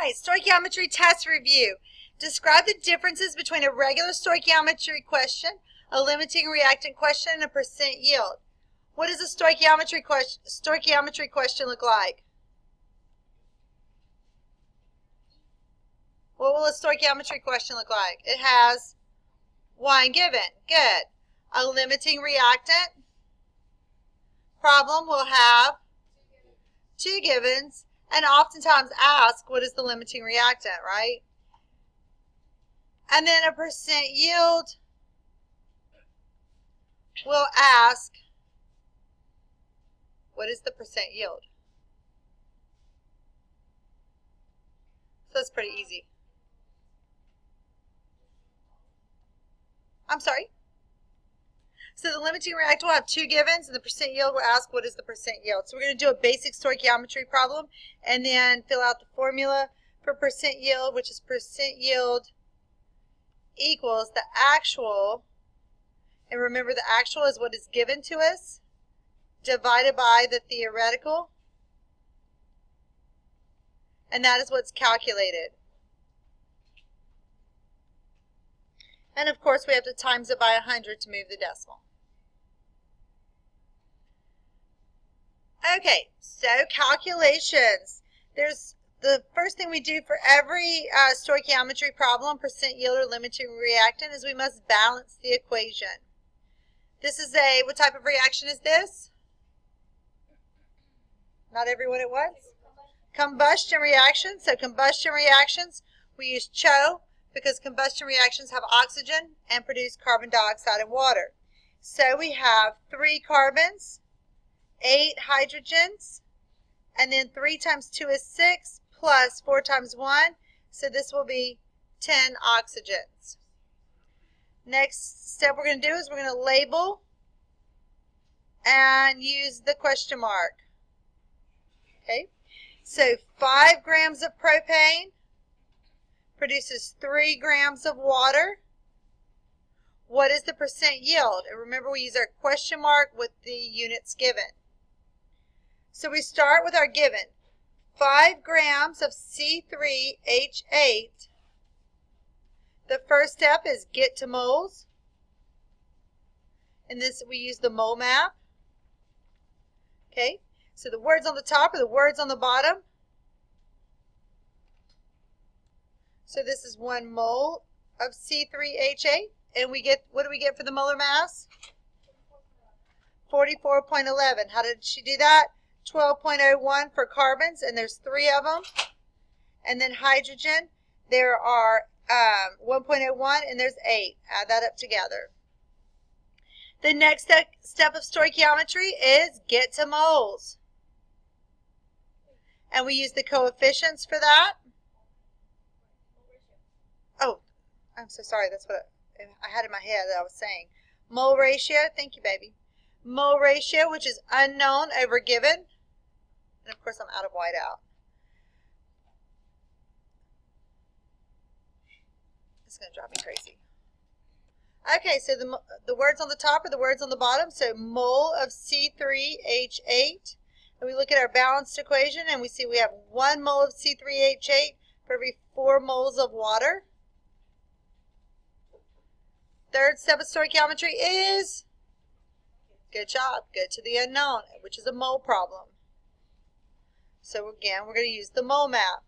right, stoichiometry test review. Describe the differences between a regular stoichiometry question, a limiting reactant question, and a percent yield. What does a stoichiometry question look like? What will a stoichiometry question look like? It has one given. Good. A limiting reactant problem will have two givens and oftentimes ask what is the limiting reactant, right? And then a percent yield will ask what is the percent yield. So that's pretty easy. I'm sorry? So the limiting reactant will have two givens, and the percent yield will ask what is the percent yield. So we're going to do a basic stoichiometry problem and then fill out the formula for percent yield, which is percent yield equals the actual, and remember the actual is what is given to us, divided by the theoretical, and that is what's calculated. And of course we have to times it by 100 to move the decimal. Okay, so calculations. There's the first thing we do for every stoichiometry problem, percent yield or limiting reactant, is we must balance the equation. This is what type of reaction is this? Not everyone at once? Combustion reaction. So combustion reactions, we use CHO because combustion reactions have oxygen and produce carbon dioxide and water. So we have 3 carbons, 8 hydrogens, and then 3 times 2 is 6, plus 4 times 1, so this will be 10 oxygens. Next step we're going to do is we're going to label and use the question mark. Okay, so 5 grams of propane produces 3 grams of water. What is the percent yield? And remember, we use our question mark with the units given. So we start with our given. 5 grams of C3H8. The first step is get to moles. And this we use the mole map. Okay, so the words on the top are the words on the bottom. So this is 1 mole of C3H8. And we get, what do we get for the molar mass? 44.11. How did she do that? 12.01 for carbons, and there's 3 of them. And then hydrogen, there are 1.01, and there's 8. Add that up together. The next step of stoichiometry is get to moles. And we use the coefficients for that. Oh, I'm so sorry. That's what I had in my head that I was saying. Mole ratio, thank you, baby. Mole ratio, which is unknown over given. And of course, I'm out of whiteout. It's going to drive me crazy. Okay, so the words on the top are the words on the bottom. So mole of C3H8. And we look at our balanced equation, and we see we have 1 mole of C3H8 for every 4 moles of water. Third step of stoichiometry is, good job, go to the unknown, which is a mole problem. So again, we're going to use the mole map.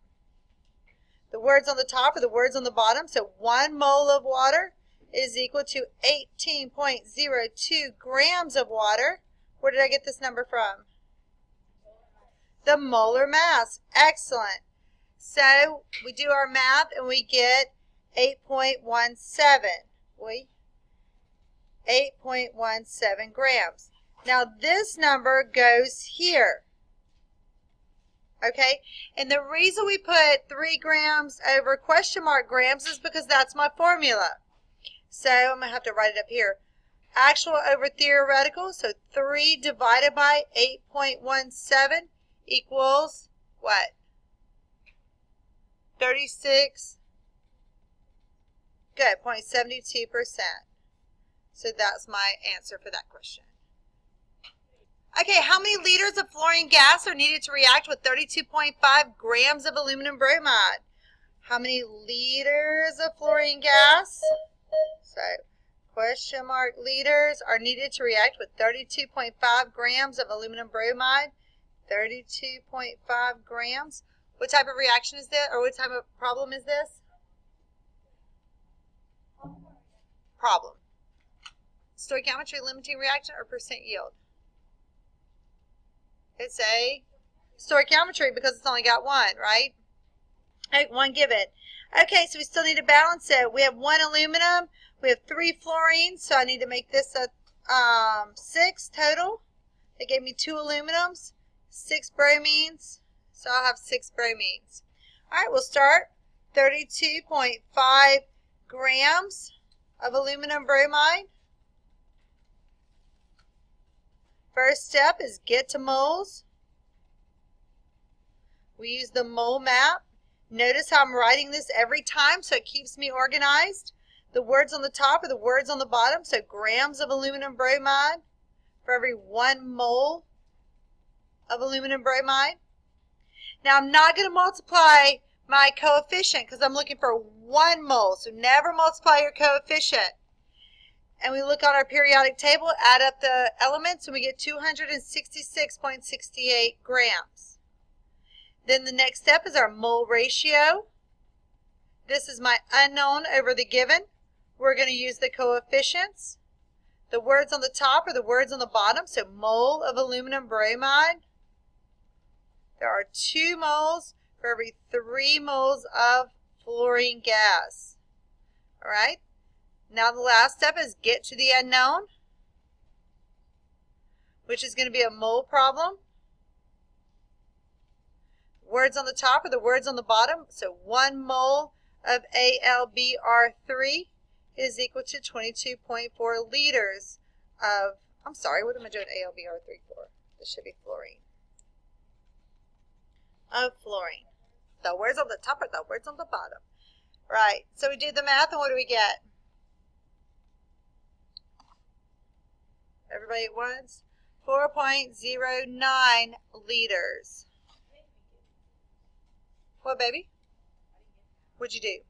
The words on the top are the words on the bottom. So 1 mole of water is equal to 18.02 grams of water. Where did I get this number from? The molar mass. Excellent. So we do our math and we get 8.17. 8.17 grams. Now this number goes here. Okay, and the reason we put 3 grams over question mark grams is because that's my formula. So I'm going to have to write it up here. Actual over theoretical, so 3 divided by 8.17 equals what? 36, good, 0.72%. So that's my answer for that question. Okay, how many liters of fluorine gas are needed to react with 32.5 grams of aluminum bromide? how many liters of fluorine gas, so question mark liters, are needed to react with 32.5 grams of aluminum bromide. 32.5 grams. What type of reaction is this, or what type of problem is this? Problem. Stoichiometry, limiting reaction, or percent yield? It's a stoichiometry because it's only got one, right? One given. Okay, so we still need to balance it. We have 1 aluminum. We have 3 fluorines, so I need to make this a 6 total. They gave me 2 aluminums, 6 bromines, so I'll have 6 bromines. All right, we'll start. 32.5 grams of aluminum bromide. First step is get to moles. We use the mole map. Notice how I'm writing this every time so it keeps me organized. The words on the top are the words on the bottom, so grams of aluminum bromide for every 1 mole of aluminum bromide. Now I'm not going to multiply my coefficient because I'm looking for 1 mole, so never multiply your coefficient. And we look on our periodic table, add up the elements, and we get 266.68 grams. Then the next step is our mole ratio. This is my unknown over the given. We're going to use the coefficients. The words on the top are the words on the bottom, so mole of aluminum bromide. There are 2 moles for every 3 moles of fluorine gas. All right. Now the last step is get to the unknown, which is going to be a mole problem. Words on the top are the words on the bottom. So 1 mole of AlBr3 is equal to 22.4 liters of, I'm sorry, what am I doing AlBr3 for? This should be fluorine. Of fluorine. The words on the top are the words on the bottom. Right, so we do the math, and what do we get? Everybody at once? 4.09 liters. What, baby? What'd you do?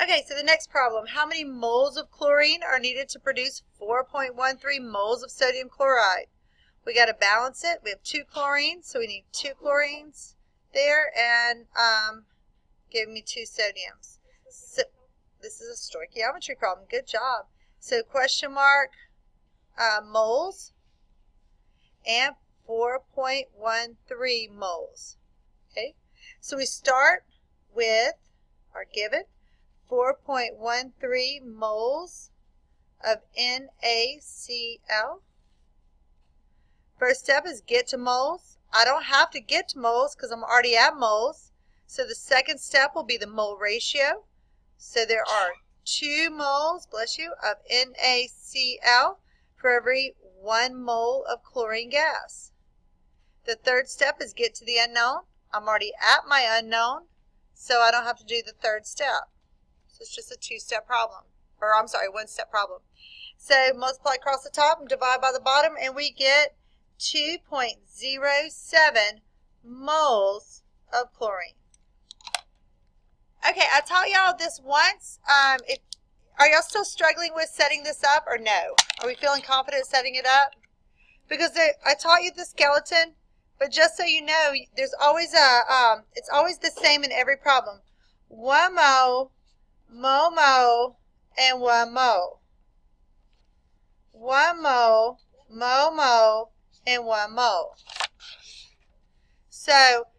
Okay, so the next problem. How many moles of chlorine are needed to produce 4.13 moles of sodium chloride? We got to balance it. We have 2 chlorines, so we need 2 chlorines there, and give me 2 sodiums. So this is a stoichiometry problem. Good job. So question mark moles and 4.13 moles. Okay, so we start with our given 4.13 moles of NaCl. First step is get to moles. I don't have to get to moles because I'm already at moles. So the second step will be the mole ratio. So there are 2 moles, bless you, of NaCl for every 1 mole of chlorine gas. The third step is get to the unknown. I'm already at my unknown, so I don't have to do the third step. So it's just a 2-step problem, or I'm sorry, 1-step problem. So multiply across the top and divide by the bottom, and we get 2.07 moles of chlorine. Okay, I taught y'all this once. Are y'all still struggling with setting this up or no? Are we feeling confident setting it up? Because I taught you the skeleton, but just so you know, there's always it's always the same in every problem. 1 mole, mole, and 1 mole. 1 mole, mole, and 1 mole. So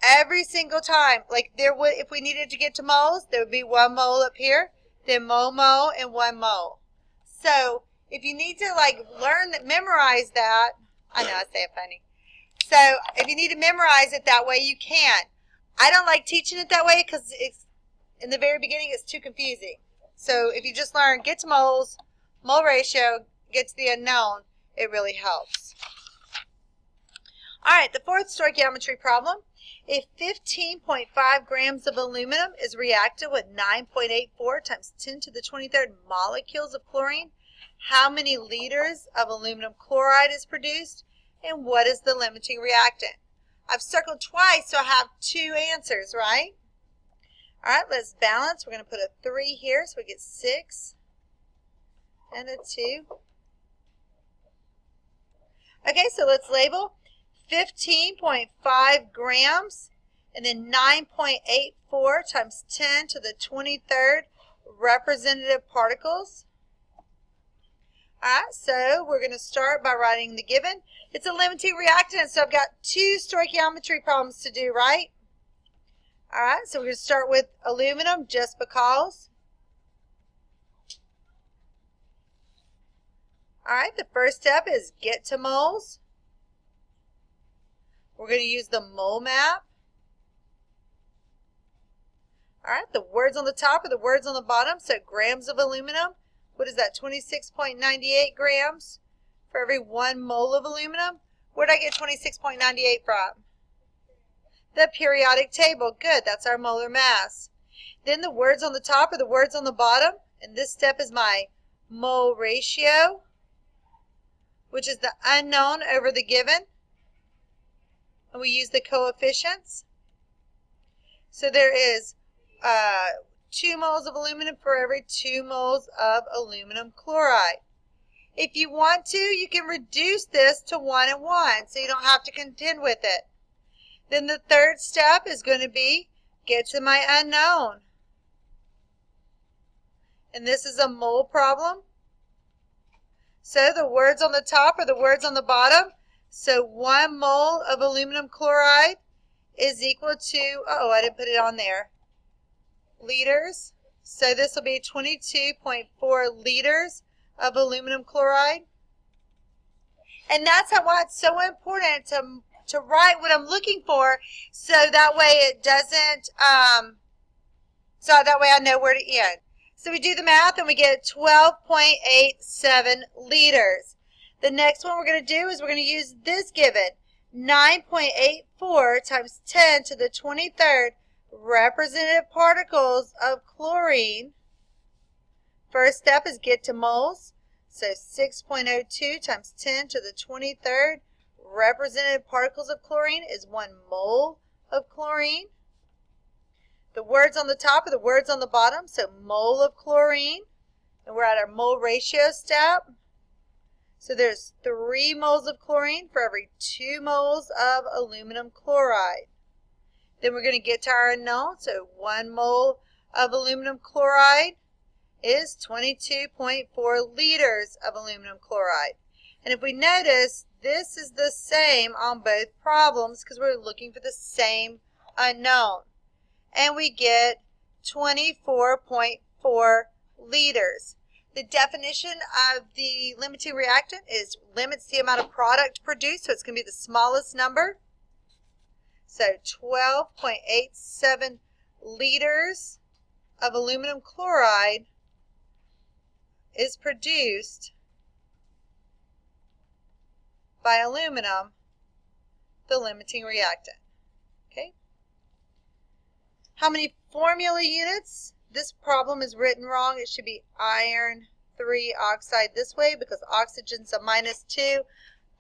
every single time, like there would, if we needed to get to moles, there would be 1 mole up here, then mole, and 1 mole. So if you need to like learn that, memorize that, I know I say it funny. So if you need to memorize it that way, you can. I don't like teaching it that way because it's in the very beginning it's too confusing. So if you just learn get to moles, mole ratio, get to the unknown, it really helps. All right, the fourth stoichiometry problem. If 15.5 grams of aluminum is reacted with 9.84 times 10 to the 23rd molecules of chlorine, how many liters of aluminum chloride is produced, and what is the limiting reactant? I've circled twice, so I have 2 answers, right? All right, let's balance. We're going to put a 3 here, so we get 6 and a 2. Okay, so let's label 15.5 grams and then 9.84 times 10 to the 23rd representative particles. All right, so we're going to start by writing the given. It's a limiting reactant, so I've got 2 stoichiometry problems to do, right? All right, so we're going to start with aluminum just because. All right, the first step is get to moles. We're going to use the mole map. All right, the words on the top are the words on the bottom, so grams of aluminum. What is that, 26.98 grams for every 1 mole of aluminum? Where did I get 26.98 from? The periodic table. Good, that's our molar mass. Then the words on the top are the words on the bottom, and this step is my mole ratio, which is the unknown over the given. And we use the coefficients. So there is 2 moles of aluminum for every 2 moles of aluminum chloride. If you want to, you can reduce this to 1 and 1, so you don't have to contend with it. Then the third step is going to be get to my unknown. And this is a mole problem. So the words on the top are the words on the bottom. So 1 mole of aluminum chloride is equal to, I didn't put it on there, liters. So this will be 22.4 liters of aluminum chloride. And that's why it's so important to write what I'm looking for, so that way it doesn't, so that way I know where to end. So we do the math and we get 12.87 liters. The next one we're going to do is we're going to use this given, 9.84 times 10 to the 23rd representative particles of chlorine. First step is get to moles. So 6.02 times 10 to the 23rd representative particles of chlorine is 1 mole of chlorine. The words on the top are the words on the bottom, so mole of chlorine. And we're at our mole ratio step. So there's 3 moles of chlorine for every 2 moles of aluminum chloride. Then we're going to get to our unknown. So 1 mole of aluminum chloride is 22.4 liters of aluminum chloride. And if we notice, this is the same on both problems because we're looking for the same unknown. And we get 24.4 liters. The definition of the limiting reactant is limits the amount of product produced, so it's going to be the smallest number. So 12.87 liters of aluminum chloride is produced by aluminum, the limiting reactant. Okay. How many formula units? This problem is written wrong. It should be iron 3 oxide this way because oxygen's a -2,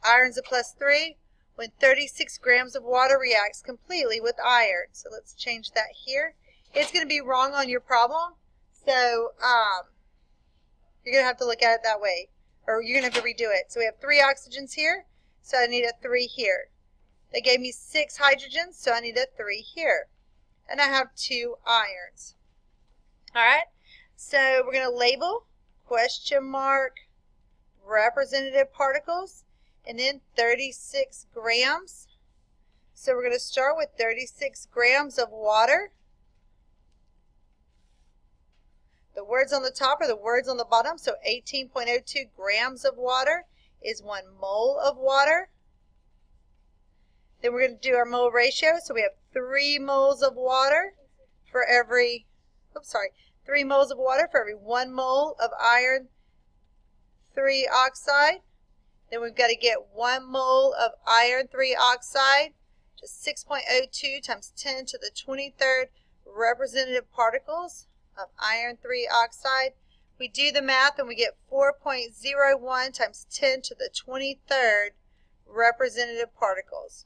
iron's a +3. When 36 grams of water reacts completely with iron. So let's change that here. It's going to be wrong on your problem. So you're going to have to look at it that way. Or you're going to have to redo it. So we have 3 oxygens here. So I need a 3 here. They gave me 6 hydrogens. So I need a 3 here. And I have 2 irons. All right, so we're going to label question mark representative particles and then 36 grams. So we're going to start with 36 grams of water. The words on the top are the words on the bottom, so 18.02 grams of water is 1 mole of water. Then we're going to do our mole ratio, so we have 3 moles of water for every 3 moles of water for every 1 mole of iron 3 oxide. Then we've got to get 1 mole of iron 3 oxide, just 6.02 times 10 to the 23rd representative particles of iron 3 oxide. We do the math and we get 4.01 times 10 to the 23rd representative particles.